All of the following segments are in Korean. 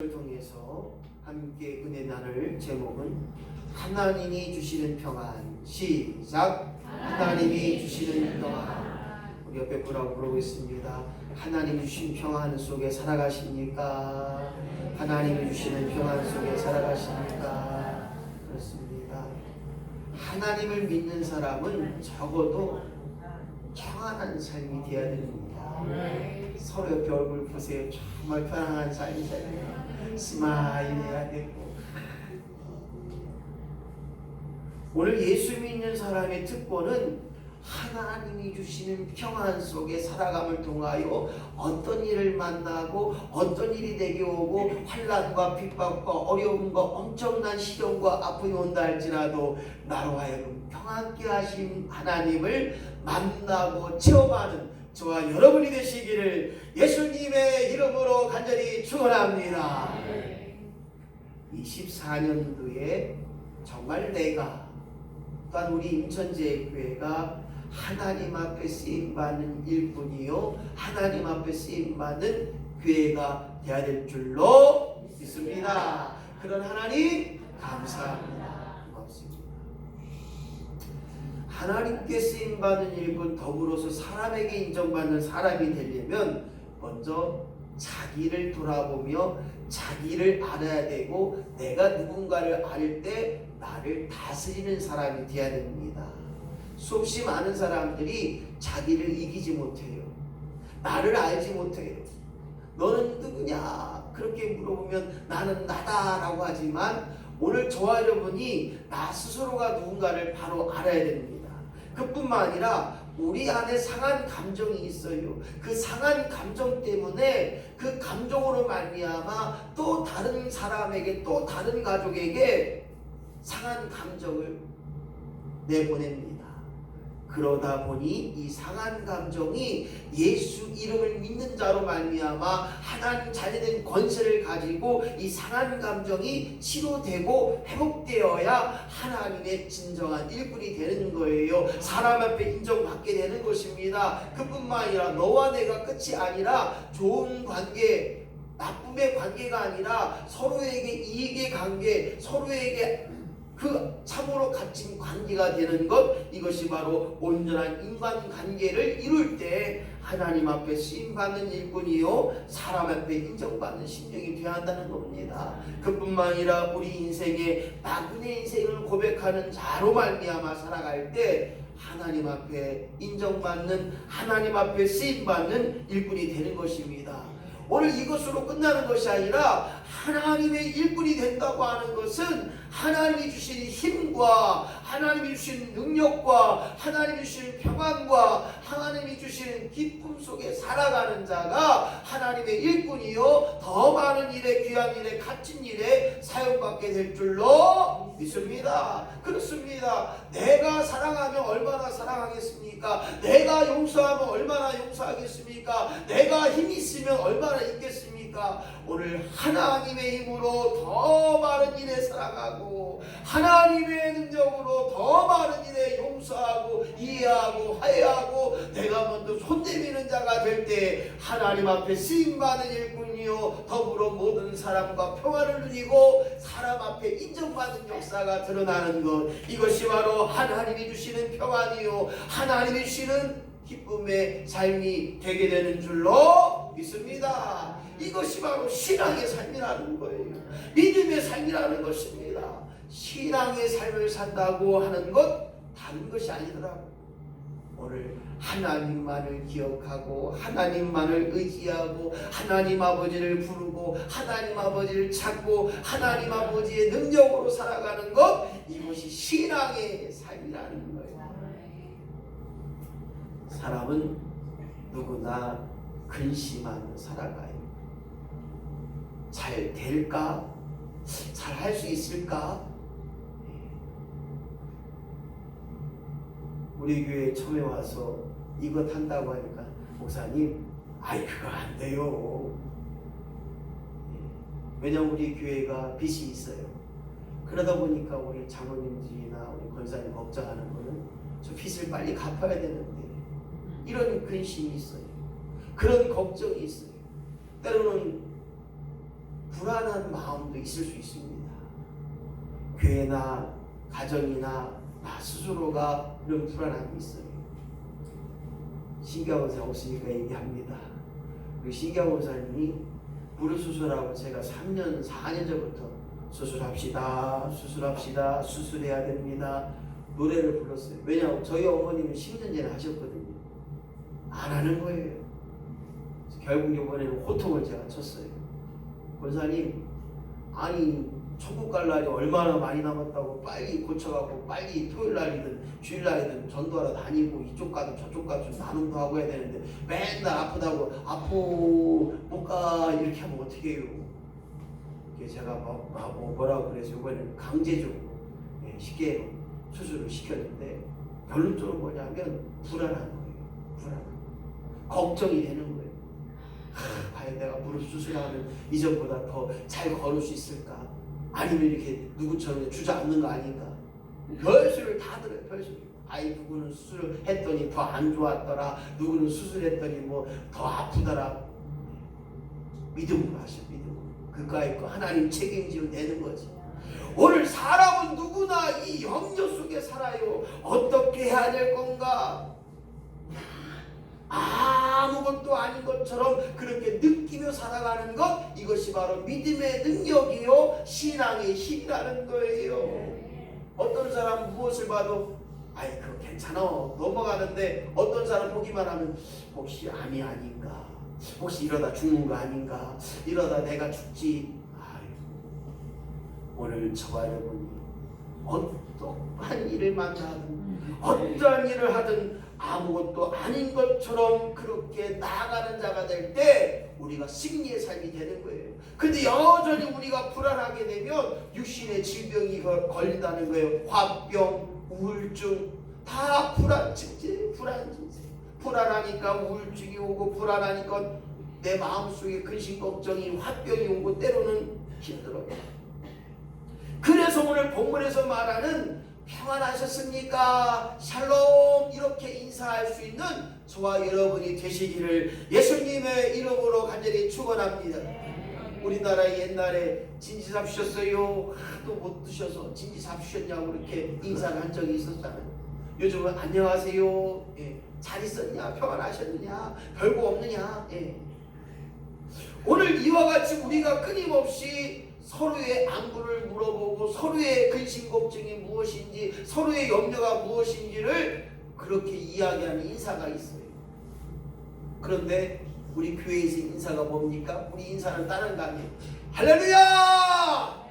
을 통해서 함께 은혜 나눌 제목은 하나님이 주시는 평안. 시작. 하나님이 주시는 평안. 우리 옆에 분하고 물어보겠습니다. 하나님이 주신 평안 속에 살아가십니까? 하나님이 주시는 평안 속에 살아가십니까? 그렇습니다. 하나님을 믿는 사람은 적어도 평안한 삶이 되어야 됩니다. 서로 옆에 얼굴 보세요. 정말 편안한 삶이잖아요. 스마일 해야 되고. 오늘 예수 믿는 사람의 특권은 하나님이 주시는 평안 속에 살아감을 통하여 어떤 일을 만나고 어떤 일이 내게 오고 환난과 핍박과 어려움과 엄청난 시련과 아픔이 온다 할지라도 나로 하여금 평안케 하신 하나님을 만나고 체험하는 저와 여러분이 되시기를 예수님의 이름으로 간절히 축원합니다. 24년도에 정말 내가 또한 우리 인천제일교회가 하나님 앞에 쓰임받는 일꾼이요 하나님 앞에 쓰임받는 교회가 되어야 될 줄로 믿습니다. 그런 하나님 감사합니다. 고맙습니다. 하나님께 쓰임받는 일꾼, 더불어서 사람에게 인정받는 사람이 되려면 먼저 자기를 돌아보며 자기를 알아야 되고, 내가 누군가를 알 때 나를 다스리는 사람이 되어야 됩니다. 수없이 많은 사람들이 자기를 이기지 못해요. 나를 알지 못해요. 너는 누구냐? 그렇게 물어보면 나는 나다라고 하지만 오늘 저와 여러분이 나 스스로가 누군가를 바로 알아야 됩니다. 그뿐만 아니라 우리 안에 상한 감정이 있어요. 그 상한 감정 때문에 그 감정으로 말미암아 또 다른 사람에게, 또 다른 가족에게 상한 감정을 내보냅니다. 그러다 보니 이 상한 감정이 예수 이름을 믿는 자로 말미암아 하나님 자녀된 권세를 가지고 이 상한 감정이 치료되고 회복되어야 하나님의 진정한 일꾼이 되는 거예요. 사람 앞에 인정받게 되는 것입니다. 그뿐만 아니라 너와 내가 끝이 아니라 좋은 관계, 나쁨의 관계가 아니라 서로에게 이익의 관계, 서로에게 그 참으로 갇힌 관계가 되는 것, 이것이 바로 온전한 인간관계를 이룰 때 하나님 앞에 쓰임받는 일꾼이요 사람 앞에 인정받는 심령이 되어야 한다는 겁니다. 그뿐만 아니라 우리 인생의 나그네 인생을 고백하는 자로 말미암아 살아갈 때 하나님 앞에 인정받는, 하나님 앞에 쓰임받는 일꾼이 되는 것입니다. 오늘 이것으로 끝나는 것이 아니라 하나님의 일꾼이 된다고 하는 것은 하나님이 주신 힘과 하나님이 주신 능력과 하나님이 주신 평안과 하나님이 주신 기쁨 속에 살아가는 자가 하나님의 일꾼이요 더 많은 일에, 귀한 일에, 갇힌 일에 사용받게 될 줄로 믿습니다. 그렇습니다. 내가 사랑하면 얼마나 사랑하겠습니까? 내가 용서하면 얼마나 용서하겠습니까? 내가 힘이 있으면 얼마나 있겠습니까? 오늘 하나님의 힘으로 더 많은 일에 사랑하고 하나님의 능력으로 더 많은 일에 용서하고 이해하고 화해하고 내가 먼저 손 내미는 자가 될 때 하나님 앞에 쓰임받는 일꾼이요 더불어 모든 사람과 평안을 누리고 사람 앞에 인정받는 역사가 드러나는 것, 이것이 바로 하나님이 주시는 평안이요 하나님이 주시는 기쁨의 삶이 되게 되는 줄로 믿습니다. 이것이 바로 신앙의 삶이라는 거예요. 믿음의 삶이라는 것입니다. 신앙의 삶을 산다고 하는 것 다른 것이 아니더라고요. 오늘 하나님만을 기억하고 하나님만을 의지하고 하나님 아버지를 부르고 하나님 아버지를 찾고 하나님 아버지의 능력으로 살아가는 것, 이것이 신앙의 삶이라는 거예요. 사람은 누구나 근심하며 살아가요. 잘 될까? 잘 할 수 있을까? 우리 교회에 처음에 와서 이것 한다고 하니까 목사님, 아이 그거 안 돼요. 왜냐면 우리 교회가 빚이 있어요. 그러다 보니까 우리 장로님들이나 우리 권사님 걱정하는 거는 저 빚을 빨리 갚아야 되는데, 이런 근심이 있어요. 그런 걱정이 있어요. 때로는 불안한 마음도 있을 수 있습니다. 교회나 가정이나 나 스스로가 이런 불안함이 있어요. 신기하 원사 없으니까 얘기합니다. 그 신기하 원사님이 무릎 수술하고 제가 3년 4년 전부터 수술합시다 수술해야 됩니다 노래를 불렀어요. 왜냐하면 저희 어머님은 10년 전에 하셨거든요. 안 하는 거예요. 결국 이번에는 호통을 제가 쳤어요. 권사님, 아니 천국 갈 날이 얼마나 많이 남았다고 빨리 고쳐갖고 빨리 토요일 날이든 주일 날이든 전도하러 다니고 이쪽 가든 저쪽 가든 나눔도 하고 해야 되는데 맨날 아프다고 못 가 이렇게 하면 어떻게 해요? 제가 뭐라고 그래서 이번에는 강제적으로 쉽게 수술을 시켰는데 결론적으로 뭐냐면 불안한 거예요. 걱정이 되는 거예요. 과연 내가 무릎 수술하면 이전보다 더 잘 걸을 수 있을까? 아니면 이렇게 누구처럼 주저앉는 거 아닌가? 별수를 다 들어요. 별수를. 아이 누구는 수술을 했더니 더 안 좋았더라. 누구는 수술했더니 뭐 더 아프더라. 믿음으로 하셔. 믿음으로. 그까이 거 하나님 책임지면 되는 거지. 오늘 사람은 누구나 이 염려 속에 살아요. 어떻게 해야 될 건가? 아무것도 아닌 것처럼 그렇게 느끼며 살아가는 것, 이것이 바로 믿음의 능력이요 신앙의 힘이라는 거예요. 어떤 사람 무엇을 봐도 아이 그거 괜찮아 넘어가는데, 어떤 사람 보기만 하면 혹시 암이 아닌가, 혹시 이러다 죽는 거 아닌가, 이러다 내가 죽지. 오늘 저와 여러분이 어떠한 일을 만나든 어떠한 일을 하든 아무것도 아닌 것처럼 그렇게 나아가는 자가 될 때 우리가 승리의 삶이 되는 거예요. 근데 여전히 우리가 불안하게 되면 육신의 질병이 걸린다는 거예요. 화병, 우울증, 다 불안증제. 불안하니까 우울증이 오고, 불안하니까 내 마음속에 근심 걱정이, 화병이 오고, 때로는 힘들어요. 그래서 오늘 본문에서 말하는 평안하셨습니까? 샬롬, 이렇게 인사할 수 있는 저와 여러분이 되시기를 예수님의 이름으로 간절히 축원합니다. 우리나라에 옛날에 진지 잡수셨어요? 하도 못 드셔서 진지 잡수셨냐고 이렇게 인사를 한 적이 있었잖아요. 요즘은 안녕하세요, 잘 있었냐, 평안하셨느냐, 별거 없느냐. 오늘 이와 같이 우리가 끊임없이 서로의 안부를 물어보고 서로의 근심 걱정이 무엇인지, 서로의 염려가 무엇인지를 그렇게 이야기하는 인사가 있어요. 그런데 우리 교회에서 인사가 뭡니까? 우리 인사는 다른 거 아니에요. 할렐루야!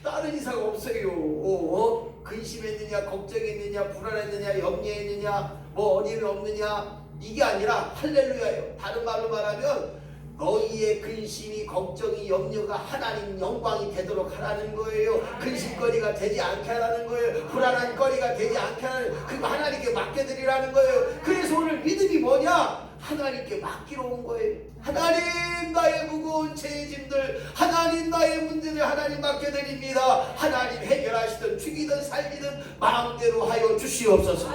다른 인사가 없어요. 근심했느냐, 걱정했느냐, 불안했느냐, 염려했느냐, 뭐 어려움이 없느냐, 이게 아니라 할렐루야예요. 다른 말로 말하면 너희의 근심이, 걱정이, 염려가 하나님 영광이 되도록 하라는 거예요. 근심거리가 되지 않게 하라는 거예요. 불안한 거리가 되지 않게 하라는 거예요. 그거 하나님께 맡겨드리라는 거예요. 그래서 오늘 믿음이 뭐냐? 하나님께 맡기러 온 거예요. 하나님, 나의 무거운 죄짐들, 하나님 나의 문제를 하나님 맡겨드립니다. 하나님 해결하시든 죽이든 살리든 마음대로 하여 주시옵소서.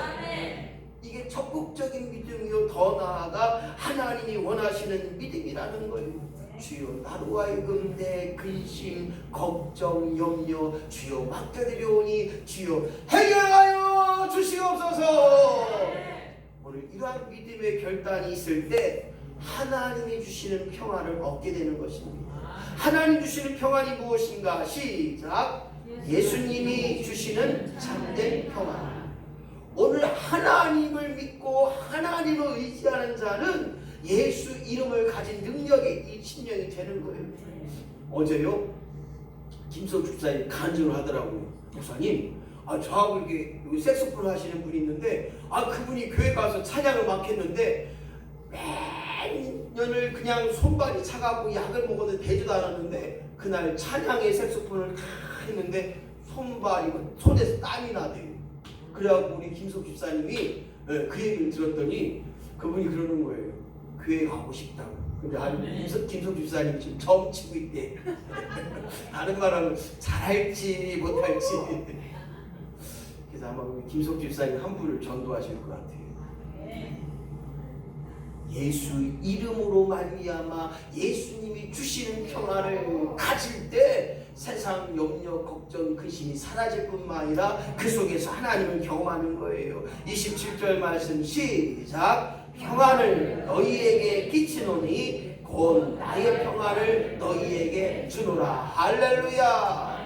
이게 적극적인 믿음이요, 더 나아가 하나님이 원하시는 믿음이라는 거예요. 주여, 나로 하여금 내 근심, 걱정, 염려 주여 맡겨드리오니 주여 해결하여 주시옵소서. 오늘 이러한 믿음의 결단이 있을 때 하나님이 주시는 평안을 얻게 되는 것입니다. 하나님 주시는 평안이 무엇인가? 시작. 예수님이 주시는 참된 평안. 오늘 하나님을 믿고 하나님을 의지하는 자는 예수 이름을 가진 능력의 이 심령이 되는 거예요. 어제요, 김석 집사님 간증을 하더라고요. 목사님, 저하고 이렇게 색소폰 하시는 분이 있는데, 그분이 교회 가서 찬양을 막 했는데 매년을 그냥 손발이 차가고 약을 먹어도 되지도 않았는데, 그날 찬양의 색소폰을 다 했는데 손발이, 손에서 땀이 나대요. 그래갖고 우리 김석 집사님이 그 얘기를 들었더니 그분이 그러는 거예요. 교회 가고 싶다고. 근데 김석 집사님이 지금 처음 치고 있대. 다른 말하면 잘할지 못할지. 그래서 아마 김석 집사님 한 분을 전도하실 것 같아요. 예수 이름으로 말미암아 예수님이 주시는 평안을 가질 때 세상 염려 걱정 근심이 사라질 뿐만 아니라 그 속에서 하나님을 경험하는 거예요. 27절 말씀 시작. 평안을 너희에게 끼치노니 곧 나의 평안을 너희에게 주노라. 할렐루야.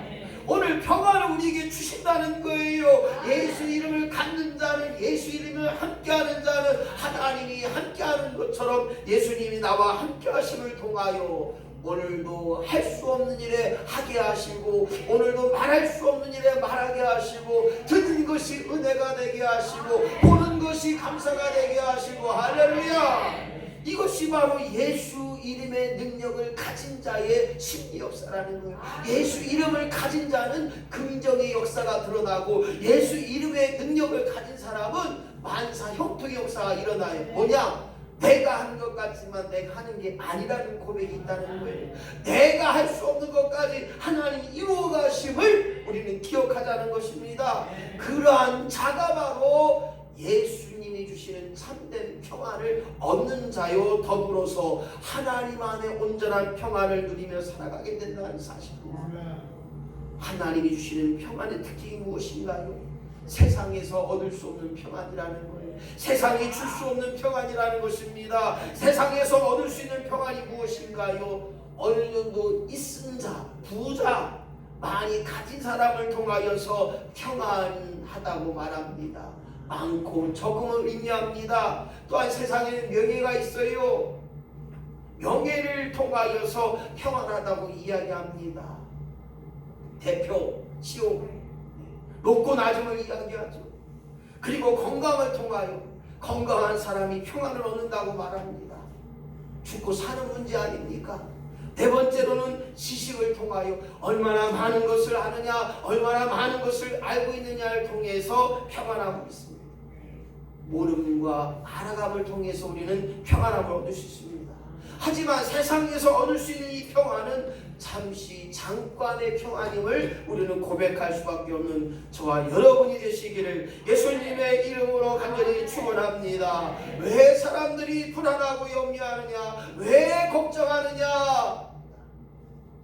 오늘 평안을 우리에게 주신다는 거예요. 예수 이름을 갖는 자는, 예수 이름을 함께하는 자는 하나님이 함께하는 것처럼 예수님이 나와 함께하심을 통하여 오늘도 할 수 없는 일에 하게 하시고, 오늘도 말할 수 없는 일에 말하게 하시고, 듣는 것이 은혜가 되게 하시고, 보는 것이 감사가 되게 하시고, 할렐루야. 이것이 바로 예수 이름의 능력을 가진 자의 심리 역사라는 거예요. 예수 이름을 가진 자는 긍정의 역사가 드러나고, 예수 이름의 능력을 가진 사람은 만사 형통의 역사가 일어나요. 뭐냐? 내가 하는 것 같지만 내가 하는 게 아니라는 고백이 있다는 거예요. 내가 할 수 없는 것까지 하나님이 이루어 가심을 우리는 기억하자는 것입니다. 그러한 자가 바로 예수님이 주시는 참된 평안을 얻는 자요, 더불어서 하나님 안에 온전한 평안을 누리며 살아가게 된다는 사실입니다. 하나님이 주시는 평안의 특징이 무엇인가요? 세상에서 얻을 수 없는 평안이라는 거예요. 세상이 줄 수 없는 평안이라는 것입니다. 세상에서 얻을 수 있는 평안이 무엇인가요? 어느 정도 있은 자, 부자, 많이 가진 사람을 통하여서 평안하다고 말합니다. 많고 적음을 의미합니다. 또한 세상에 명예가 있어요. 명예를 통하여서 평안하다고 이야기합니다. 대표, CEO, 높고 낮음을 이야기하죠. 그리고 건강을 통하여 건강한 사람이 평안을 얻는다고 말합니다. 죽고 사는 문제 아닙니까? 네 번째로는 지식을 통하여 얼마나 많은 것을 아느냐, 얼마나 많은 것을 알고 있느냐를 통해서 평안함을 있습니다. 모름과 알아감을 통해서 우리는 평안함을 얻을 수 있습니다. 하지만 세상에서 얻을 수 있는 이 평안은 잠시 잠깐의 평안임을 우리는 고백할 수밖에 없는 저와 여러분이 되시기를 예수님의 이름으로 간절히 축원합니다. 왜 사람들이 불안하고 염려하느냐, 왜 걱정하느냐?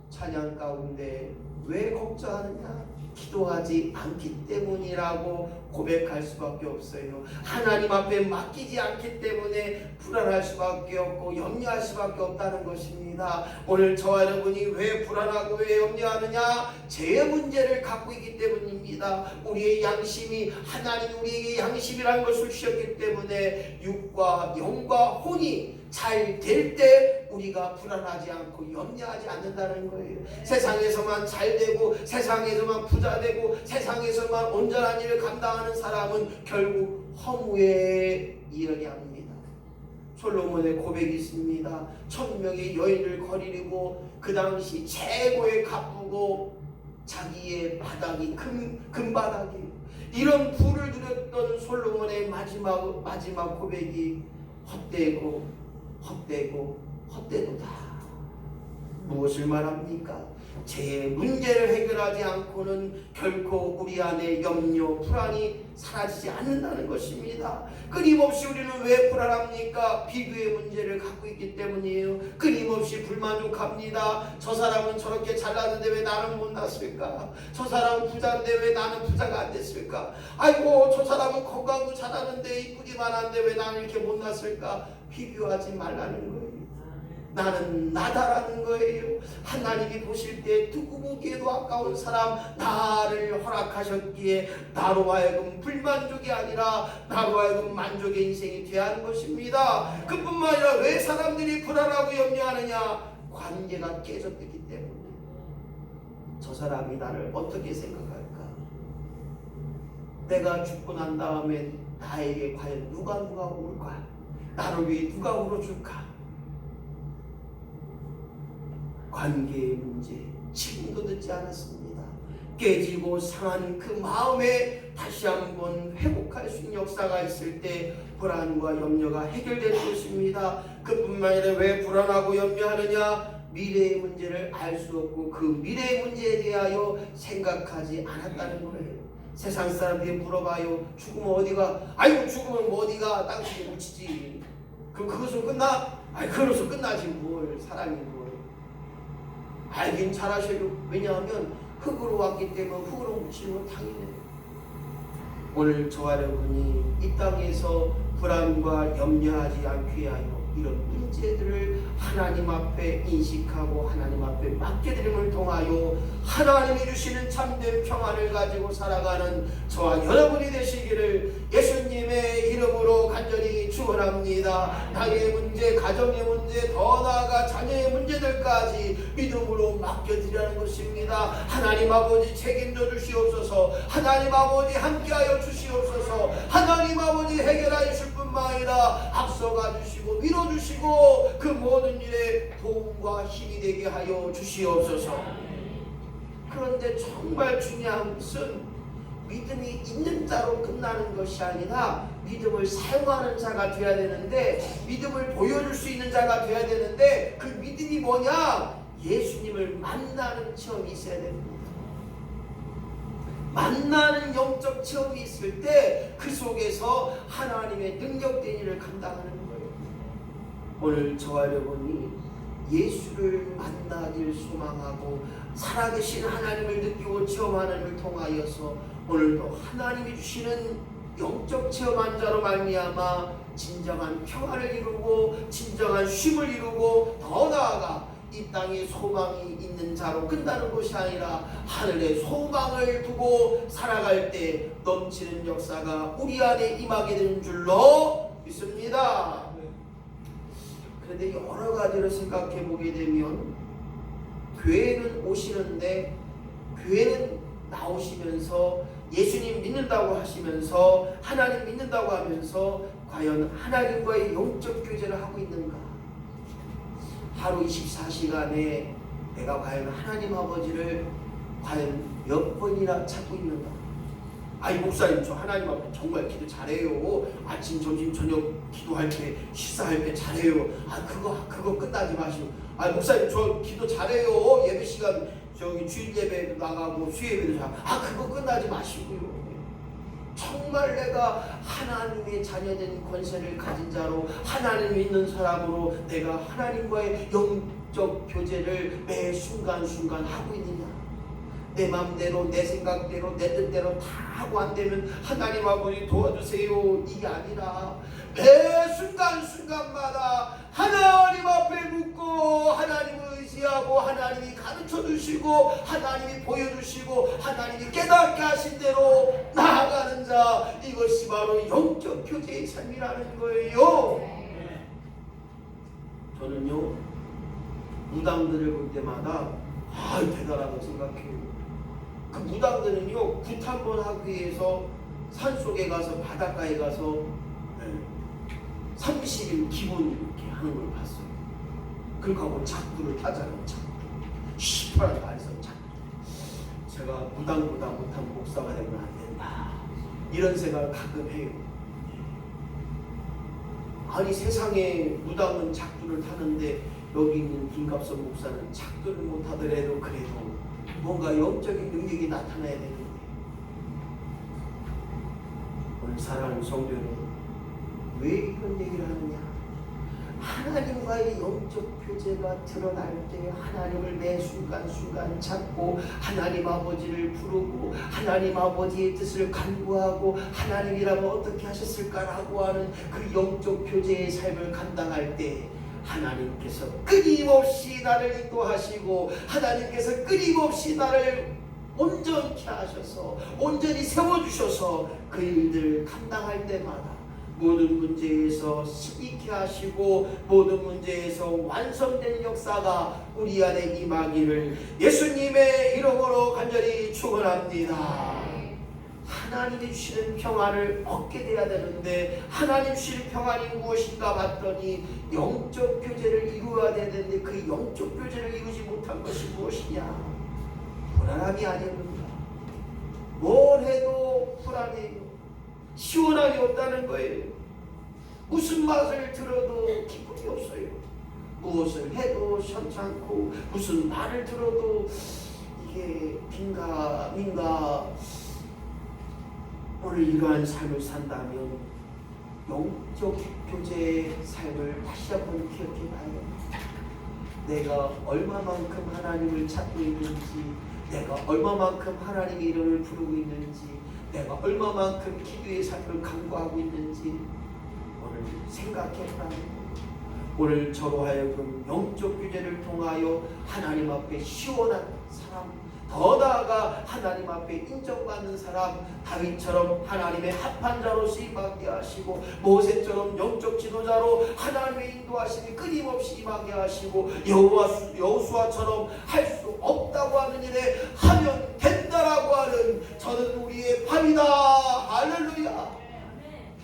찬양 가운데 왜 걱정하느냐? 기도하지 않기 때문이라고 고백할 수밖에 없어요. 하나님 앞에 맡기지 않기 때문에 불안할 수밖에 없고 염려할 수밖에 없다는 것입니다. 오늘 저와 여러분이 왜 불안하고 왜 염려하느냐? 제 문제를 갖고 있기 때문입니다. 우리의 양심이, 하나님 우리에게 양심이라는 것을 주셨기 때문에 육과 영과 혼이 잘 될 때 우리가 불안하지 않고 염려하지 않는다는 거예요. 세상에서만 잘 되고 세상에서만 부자 되고 세상에서만 온전한 일을 감당하는 사람은 결국 허무에 이르게 합니다. 솔로몬의 고백이 있습니다. 1000명의 여인을 거느리고 그 당시 최고의 가쁘고 자기의 바닥이 금바닥이에요. 이런 부를 누렸던 솔로몬의 마지막 고백이 헛되도다. 무엇을 말합니까? 제 문제를 해결하지 않고는 결코 우리 안에 염려, 불안이 사라지지 않는다는 것입니다. 끊임없이 우리는 왜 불안합니까? 비교의 문제를 갖고 있기 때문이에요. 끊임없이 불만족합니다. 저 사람은 저렇게 잘났는데 왜 나는 못났을까? 저 사람은 부자인데 왜 나는 부자가 안 됐을까? 아이고, 저 사람은 건강도 잘하는데 이쁘기만 한데 왜 나는 이렇게 못났을까? 비교하지 말라는 거예요. 나는 나다라는 거예요. 하나님이 보실 때 두고 보기에도 아까운 사람 나를 허락하셨기에 나로 하여금 불만족이 아니라 나로 하여금 만족의 인생이 되어야 하는 것입니다. 그뿐만 아니라 왜 사람들이 불안하고 염려하느냐? 관계가 깨졌기 때문에. 저 사람이 나를 어떻게 생각할까? 내가 죽고 난 다음에 나에게 과연 누가 올까? 나를 위해 누가 울어줄까? 관계의 문제, 지금도 늦지 않았습니다. 깨지고 상한 그 마음에 다시 한번 회복할 수 있는 역사가 있을 때 불안과 염려가 해결되는 것입니다. 그뿐만 아니라 왜 불안하고 염려하느냐? 미래의 문제를 알 수 없고 그 미래의 문제에 대하여 생각하지 않았다는 거예요. 세상 사람들이 물어봐요. 죽으면 어디가? 아이고, 죽으면 뭐 어디가? 땅속에 묻히지. 그 그럼 그것으로 끝나? 아니 그것으로 끝나지 뭘. 사랑이 뭘. 알긴 잘하셔요. 왜냐하면 흙으로 왔기 때문에 흙으로 묻히는 건 당연해요. 오늘 저와 여러분이 이 땅에서 불안과 염려하지 않게 하여 이런 문제들을 하나님 앞에 인식하고 하나님 앞에 맡겨드림을 통하여 하나님이 주시는 참된 평안을 가지고 살아가는 저와 여러분이 되시기를 예수님의 이름으로 간절히 축원합니다. 나의 문제, 가정의 문제, 더 나아가 자녀의 문제들까지 믿음으로 맡겨드리라는 것입니다. 하나님 아버지 책임져 주시옵소서. 하나님 아버지 함께하여 주시옵소서. 하나님 아버지 해결하여 주실 뿐만 아니라 앞서가 주시고 밀어주시고 그 모든 일에 도움과 힘이 되게 하여 주시옵소서. 그런데 정말 중요한 것은 믿음이 있는 자로 끝나는 것이 아니라 믿음을 사용하는 자가 되어야 되는데, 믿음을 보여줄 수 있는 자가 되어야 되는데, 그 믿음이 뭐냐? 예수님을 만나는 체험이 있어야 됩니다. 만나는 영적 체험이 있을 때 그 속에서 하나님의 능력된 일을 감당하는 거예요. 오늘 저와 여러분이 예수를 만나길 소망하고 살아계신 하나님을 느끼고 체험하는 걸 통하여서 오늘도 하나님이 주시는 영적 체험한 자로 말미암아 진정한 평안을 이루고 진정한 쉼을 이루고 더 나아가 이 땅에 소망이 있는 자로 끝나는 것이 아니라 하늘에 소망을 두고 살아갈 때 넘치는 역사가 우리 안에 임하게 되는 줄로 믿습니다. 그런데 여러 가지를 생각해 보게 되면 교회는 오시는데, 교회는 나오시면서 예수님 믿는다고 하시면서 하나님 믿는다고 하면서 과연 하나님과의 영적 교제를 하고 있는가? 하루 24시간에 내가 과연 하나님 아버지를 과연 몇 번이나 찾고 있는가? 아이 목사님, 저 하나님 앞에 정말 기도 잘해요. 아침 점심 저녁 기도할 때 식사할 때 잘해요. 그거 끝나지 마시고. 목사님 저 기도 잘해요. 예배 시간 저기 주일 예배도 나가고 수요 예배도 잘. 그거 끝나지 마시고요. 정말 내가 하나님의 자녀된 권세를 가진 자로 하나님 믿는 사람으로 내가 하나님과의 영적 교제를 매 순간순간 하고 있느냐? 내 마음대로 내 생각대로 내 뜻대로 다 하고 안 되면 하나님 아버지 도와주세요 이게 아니라 매 순간순간마다 하나님 앞에 묻고 하나님을 의지하고 하나님이 가르쳐 주시고 하나님이 보여주시고 하나님이 깨닫게 하신 대로 나아가는 자, 이것이 바로 영적 교제의 삶이라는 거예요. 저는요 무당들을 볼 때마다 대단하다고 생각해요. 그 무당들은요 굿 한번 하기 위해서 산속에 가서 바닷가에 가서 30일 기본 이렇게 하는 걸 봤어요. 그러니까 뭐 작두를 타잖아요. 작두 시퍼런 말에서 작두. 제가 무당보다 못한 목사가 되면 안 된다 이런 생각을 가끔 해요. 아니 세상에 무당은 작두를 타는데 여기 있는 김갑선 목사는 작두를 못하더라도 그래도 뭔가 영적인 능력이 나타나야 되는데, 오늘 사랑하는 성도 여러분, 왜 이런 얘기를 하느냐? 하나님과의 영적 교제가 드러날 때 하나님을 매 순간순간 찾고 하나님 아버지를 부르고 하나님 아버지의 뜻을 간구하고 하나님이라면 어떻게 하셨을까라고 하는 그 영적 교제의 삶을 감당할 때 하나님께서 끊임없이 나를 인도하시고 하나님께서 끊임없이 나를 온전케 하셔서 온전히 세워주셔서 그 일들을 감당할 때마다 모든 문제에서 힘있게 하시고 모든 문제에서 완성된 역사가 우리 안에 임하기를 예수님의 이름으로 간절히 축원합니다. 하나님이 주시는 평안을 얻게 돼야 되는데 하나님 주시는 평안이 무엇인가 봤더니 영적 교제를 이루어야 되는데 그 영적 교제를 이루지 못한 것이 무엇이냐? 불안함이 아닙니다. 뭘 해도 불안해요. 시원함이 없다는 거예요. 무슨 맛을 들어도 기쁨이 없어요. 무엇을 해도 시원찮고 무슨 말을 들어도 이게 빈가 민가. 오늘 이러한 삶을 산다면 영적 교제의 삶을 다시 한번 기억해 봐야 됩니다. 내가 얼마만큼 하나님을 찾고 있는지, 내가 얼마만큼 하나님의 이름을 부르고 있는지, 내가 얼마만큼 기도의 삶을 강구하고 있는지 오늘 생각해 보라는 거예요. 오늘 저로 하여금 영적 교제를 통하여 하나님 앞에 시원한 사람, 더 나아가 하나님 앞에 인정받는 사람, 다윗처럼 하나님의 합한 자로 임하게 하시고, 모세처럼 영적 지도자로 하나님의 인도하심이 끊임없이 임하게 하시고, 여호수아처럼 할 수 없다고 하는 일에 하면 된다라고 하는 저는 우리의 밤이다. 할렐루야.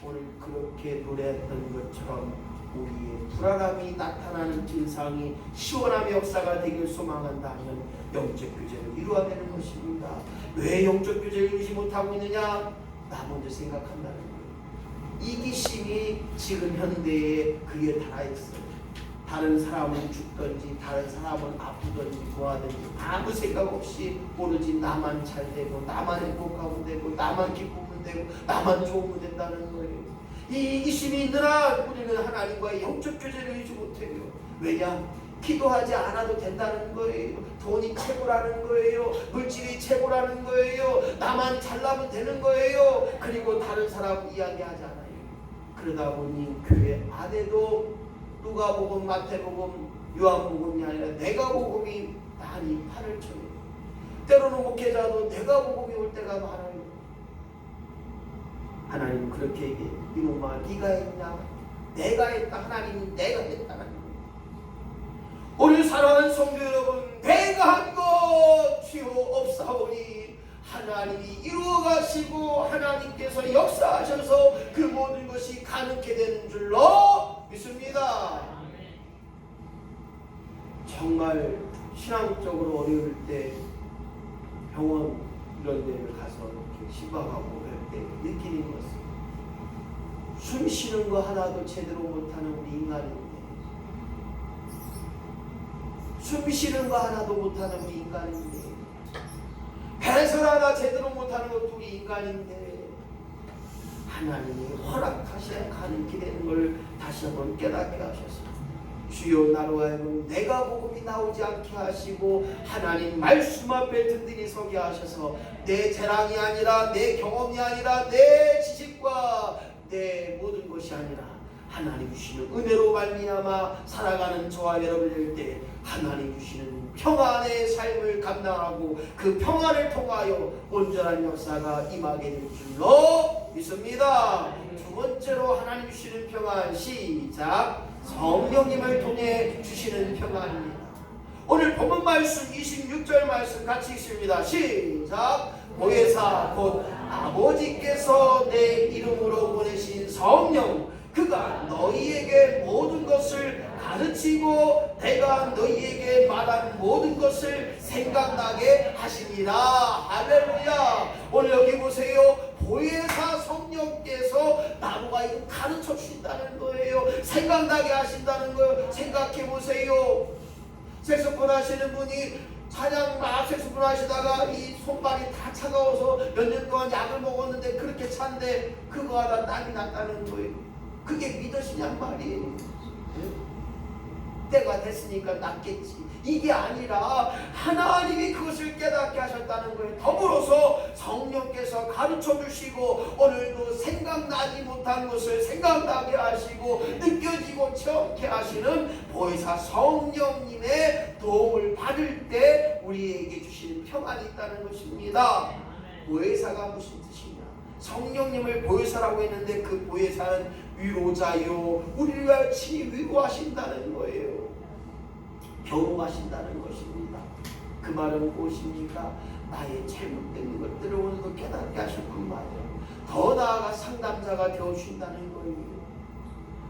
오늘 그렇게 노래했던 것처럼 우리의 불안함이 나타나는 증상이 시원함의 역사가 되길 소망한다면 영적 교제를 이루어야 되는 것입니다. 왜 영적 교제를 이루지 못하고 있느냐? 나 먼저 생각한다는 거예요. 이기심이 지금 현대에 그에 달아있어요. 다른 사람은 죽든지 다른 사람은 아프든지 뭐하든지 아무 생각 없이 오로지 나만 잘 되고 나만 행복하면 되고 나만 기쁘면 되고 나만 좋으면 된다는 거예요. 이 이기심이 있는 한 우리는 하나님과의 영적 교제를 이루지 못해요. 왜냐? 기도하지 않아도 된다는 거예요. 돈이 최고라는 거예요. 물질이 최고라는 거예요. 나만 잘나면 되는 거예요. 그리고 다른 사람 이야기하지 않아요. 그러다 보니 교회 안에도 누가복음, 마태복음, 요한복음이 아니라 내가복음이 많이 팔을 쳐요. 때로는 목회자도 내가복음이 올 때가 많아요. 하나님 그렇게 얘기해요. 이놈아 네가 했냐? 내가 했다. 하나님이 내가 했다는 거예요. 오늘 사랑하는 성도 여러분, 내가 한 것 주여 없사오니 하나님이 이루어 가시고 하나님께서 역사하셔서 그 모든 것이 가능케 되는 줄로 믿습니다. 정말 신앙적으로 어려울 때 병원 이런 데를 가서 이렇게 시방하고 할 때 느끼는 것은 숨 쉬는 거 하나도 제대로 못하는 우리 인간인데, 숨 쉬는 거 하나도 못하는 우리 인간인데, 배설 하나 제대로 못하는 것도 우리 인간인데, 하나님이 허락하셔야 가능케 되는 걸 다시 한번 깨닫게 하셔서 주여 나로 하여금 내가 복음이 나오지 않게 하시고 하나님 말씀 앞에 든든히 서게 하셔서 내 자랑이 아니라 내 경험이 아니라 내 지식과 내 모든 것이 아니라 하나님 주시는 은혜로 말미암아 살아가는 저와 여러분들 때 하나님 주시는 평안의 삶을 감당하고 그 평안을 통하여 온전한 역사가 임하게 될 줄로 믿습니다. 두 번째로 하나님 주시는 평안, 시작. 성령님을 통해 주시는 평안입니다. 오늘 본문 말씀 26절 말씀 같이 읽습니다. 시작. 보혜사 곧 아버지께서 내 이름으로 보내신 성령, 그가 너희에게 모든 것을 가르치고 내가 너희에게 말한 모든 것을 생각나게 하시니라. 할렐루야. 오늘 여기 보세요. 보혜사 성령께서 나무가 이거 가르쳐 주신다는 거예요. 생각나게 하신다는 거예요. 생각해 보세요. 색소폰 하시는 분이 찬양 막 색소폰 하시다가 이 손발이 다 차가워서 몇 년 동안 약을 먹었는데 그렇게 찬데 그거 하다 땀이 났다는 거예요. 그게 믿으시냔 말이에요. 때가 됐으니까 낫겠지. 이게 아니라 하나님이 그것을 깨닫게 하셨다는 거예요. 더불어서 성령께서 가르쳐 주시고 오늘도 생각나지 못한 것을 생각나게 하시고 느껴지고 체험케 하시는 보혜사 성령님의 도움을 받을 때 우리에게 주시는 평안이 있다는 것입니다. 보혜사가 무슨 뜻이냐? 성령님을 보혜사라고 했는데 그 보혜사는 위로자요, 우리를 친히 위로하신다는 거예요. 경험하신다는 것입니다. 그 말은 무엇입니까? 나의 잘못된 것들을 오늘도 깨닫게 하셨군 말이에요. 더 나아가 상담자가 되어주신다는 거예요.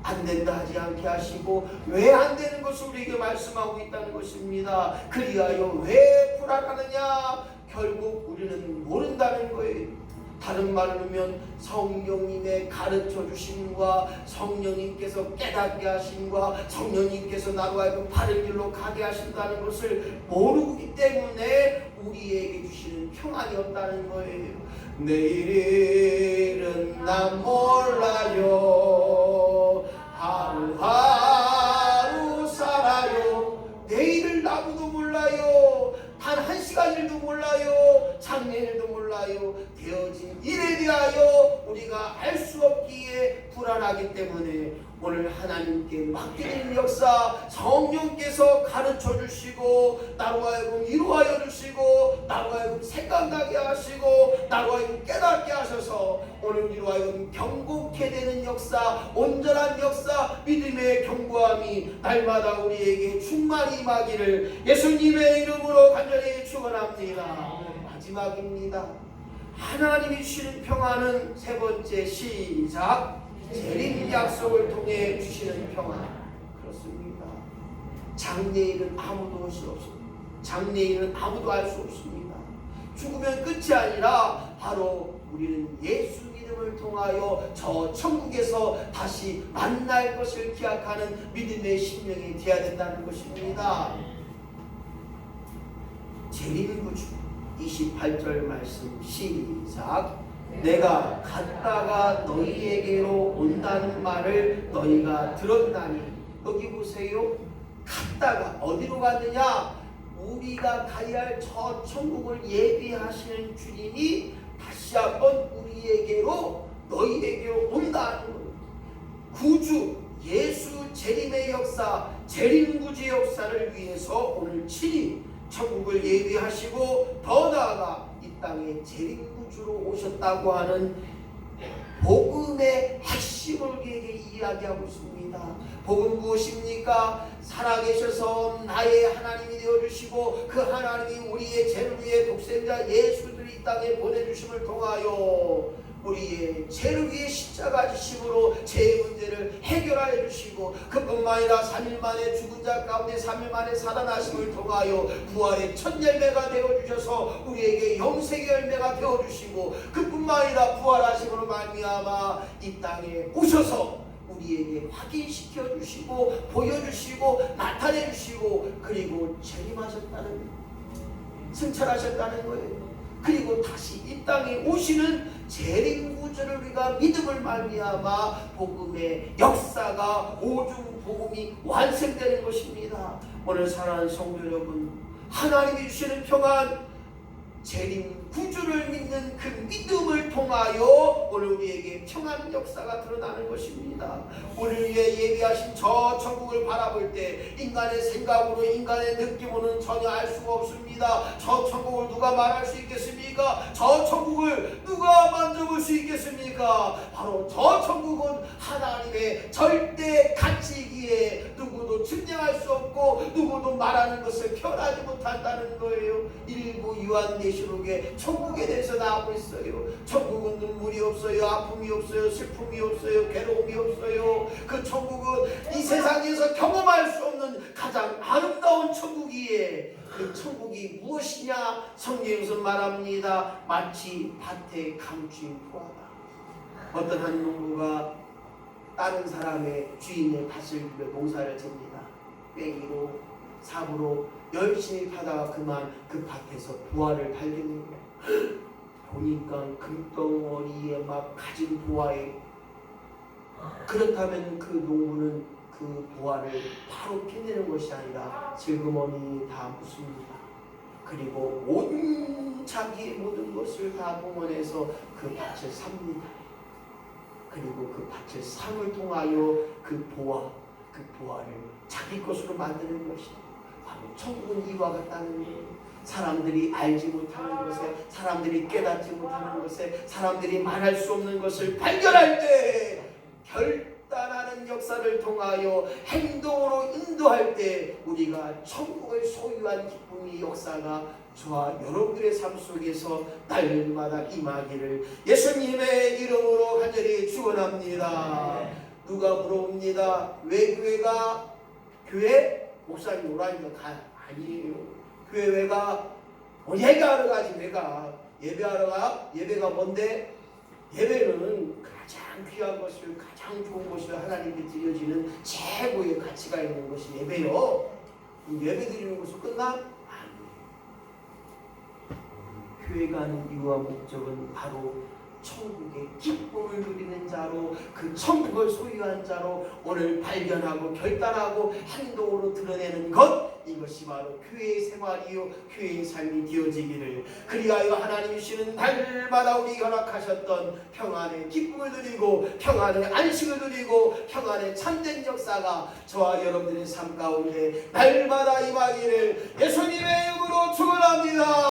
안 된다 하지 않게 하시고 왜 안 되는 것을 우리에게 말씀하고 있다는 것입니다. 그리하여 왜 불안하느냐? 결국 우리는 모른다는 거예요. 다른 말로 하면 성령님의 가르쳐 주심과 성령님께서 깨닫게 하심과 성령님께서 나로 하여금 바른 길로 가게 하신다는 것을 모르기 때문에 우리에게 주시는 평안이 없다는 거예요. 내일은 난 몰라요. 하루하루 살아요. 내일을 아무도 몰라요. 단 한 시간 일도 몰라요. 장래일도 몰라요. 되어진 일에 대하여 우리가 알 수 없기에 불안하기 때문에 오늘 하나님께 맡기는 역사 성령께서 가르쳐 주시고 나로 하여금 이루하여 주시고 나로 하여금 생각나게 하시고 나로 하여금 깨닫게 하셔서 오늘 이로 하여금 경고케 되는 역사, 온전한 역사, 믿음의 경고함이 날마다 우리에게 충만히 임하기를 예수님의 이름으로 간절히 축원합니다. 마지막입니다. 하나님이 주시는 평안은 세 번째, 시작. 재림 약속을 통해 주시는 평안. 그렇습니다. 장래일은 아무도 알 수 없습니다. 장래일은 아무도 알 수 없습니다. 죽으면 끝이 아니라 바로 우리는 예수 믿음을 통하여 저 천국에서 다시 만날 것을 기약하는 믿음의 심령이 되어야 된다는 것입니다. 재림구주 28절 말씀 시작. 내가 갔다가 너희에게로 온다는 말을 너희가 들었나니. 여기 보세요. 갔다가 어디로 갔느냐? 우리가 가야 할 저 천국을 예비하시는 주님이 다시 한번 우리에게로 너희에게로 온다는 거예요. 구주 예수 재림의 역사, 재림구주의 역사를 위해서 오늘 친히 천국을 예비하시고 더 나아가 이 땅에 재림구주로 오셨다고 하는 복음의 핵심을 우리에게 이야기하고 있습니다. 복음 무엇입니까? 살아계셔서 나의 하나님이 되어주시고 그 하나님이 우리의 죄를 위해 독생자 예수를 이 땅에 보내주심을 통하여 우리의 죄를 위해 십자가 지심으로 죄의 문제를 해결하여 주시고 그뿐만 아니라 3일 만에 죽은 자 가운데 3일 만에 살아나심을 통하여 부활의 첫 열매가 되어주셔서 우리에게 영생의 열매가 되어주시고 그뿐만 아니라 부활하심으로 말미암아 이 땅에 오셔서 우리에게 확인시켜 주시고 보여주시고 나타내 주시고 그리고 재림하셨다는 승천하셨다는 거예요. 그리고 다시 이 땅에 오시는 재림구주를 우리가 믿음을 말미암아 복음의 역사가 오중 복음이 완성되는 것입니다. 오늘 사랑하는 성도 여러분, 하나님이 주시는 평안, 재림구주를 믿는 그 믿음을 통하여 오늘 우리에게 평안 역사가 드러나는 것입니다. 오늘 위해 예비하신 저 천국을 바라볼 때 인간의 생각으로 인간의 느낌으로는 전혀 알 수가 없습니다. 저 천국을 누가 말할 수 있겠습니까? 저 천국을 누가 만져볼 수 있겠습니까? 바로 저 천국은 하나님의 절대 가치이기에 누구도 증명할 수 없고 누구도 말하는 것을 표현하지 못한다는 거예요. 일부 요한계시록에 천국에 대해서 나오고 있어요. 천국은 눈물이 없어요. 아픔이 없어요. 슬픔이 없어요. 괴로움이 없어요. 그 천국은 이 세상에서 경험할 수 없는 가장 아름다운 천국이에 그 천국이 무엇이냐? 성경에서 말합니다. 마치 밭에 감추인 포화가. 어떤 한 농부가 다른 사람의 주인의 밭을 농사를 집니다. 뺑이로 삽으로 열심히 파다가 그만 그 밭에서 부화를 발견해요. 보니까 금덩어리에 막 가진 부화에 그렇다면 그 농부는 그 부화를 바로 피내는 것이 아니라 슬그머니 다 묻습니다. 그리고 온 자기의 모든 것을 다 동원해서 그 밭을 삽니다. 그리고 그 밭을 삼을 통하여 그 부화를 자기 것으로 만드는 것이다. 바로 천국은 이와 같다는 거예요. 사람들이 알지 못하는 것에, 사람들이 깨닫지 못하는 것에, 사람들이 말할 수 없는 것을 발견할 때 결단하는 역사를 통하여 행동으로 인도할 때 우리가 천국을 소유한 기쁨의 역사가 저와 여러분들의 삶 속에서 날마다 임하기를 예수님의 이름으로 간절히 축원합니다. 누가 물어봅니다. 왜 교회가 교회 목사님 오라니까 가? 아니에요. 교회 왜가? 예배하러 가지. 왜가? 예배하러 가? 예배가 뭔데? 예배는 가장 귀한 것을, 가장 좋은 것을 하나님께 드려지는 최고의 가치가 있는 것이 예배요. 예배 드리는 것으로 끝나? 아니에요. 교회가 하는 이유와 목적은 바로 천국의 기쁨을 누리는 자로, 그 천국을 소유한 자로 오늘 발견하고 결단하고 행동으로 드러내는 것, 이것이 바로 교회의 생활이요 교회의 삶이 되어지기를, 그리하여 하나님이 주시는 날마다 우리 허락하셨던 평안의 기쁨을 누리고 평안의 안식을 누리고 평안의 참된 역사가 저와 여러분들의 삶 가운데 날마다 임하기를 예수님의 이름으로 축원합니다.